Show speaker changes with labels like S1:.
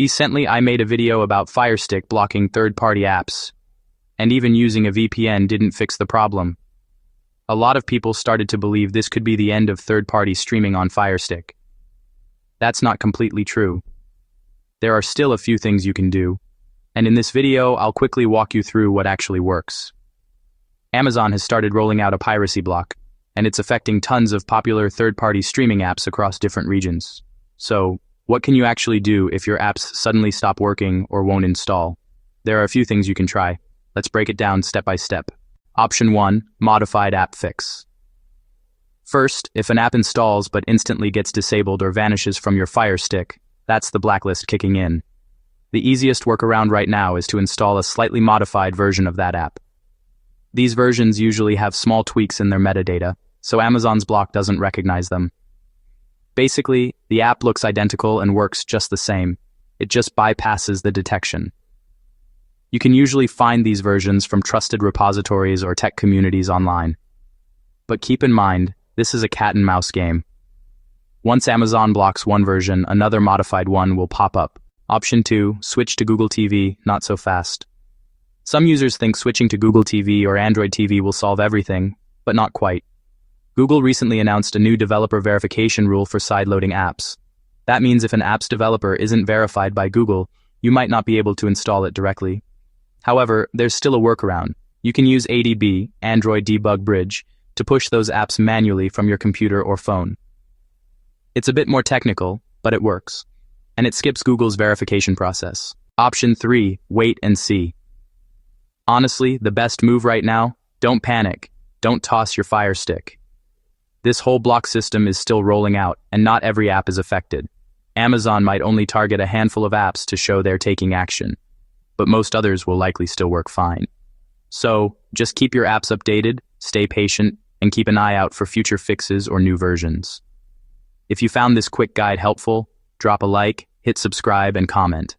S1: Recently, I made a video about Firestick blocking third-party apps, and even using a VPN didn't fix the problem. A lot of people started to believe this could be the end of third-party streaming on Firestick. That's not completely true. There are still a few things you can do, and in this video, I'll quickly walk you through what actually works. Amazon has started rolling out a piracy block, and it's affecting tons of popular third-party streaming apps across different regions. So, what can you actually do if your apps suddenly stop working or won't install? There are a few things you can try. Let's break it down step by step. Option 1, Modified App Fix. First, if an app installs but instantly gets disabled or vanishes from your Firestick, that's the blacklist kicking in. The easiest workaround right now is to install a slightly modified version of that app. These versions usually have small tweaks in their metadata, so Amazon's block doesn't recognize them. Basically, the app looks identical and works just the same. It just bypasses the detection. You can usually find these versions from trusted repositories or tech communities online. But keep in mind, this is a cat and mouse game. Once Amazon blocks one version, another modified one will pop up. Option 2, switch to Google TV, not so fast. Some users think switching to Google TV or Android TV will solve everything, but not quite. Google recently announced a new developer verification rule for sideloading apps. That means if an app's developer isn't verified by Google, you might not be able to install it directly. However, there's still a workaround. You can use ADB, Android Debug Bridge, to push those apps manually from your computer or phone. It's a bit more technical, but it works. And it skips Google's verification process. Option 3, wait and see. Honestly, the best move right now? Don't panic. Don't toss your Firestick. This whole block system is still rolling out, and not every app is affected. Amazon might only target a handful of apps to show they're taking action, but most others will likely still work fine. So, just keep your apps updated, stay patient, and keep an eye out for future fixes or new versions. If you found this quick guide helpful, drop a like, hit subscribe, and comment.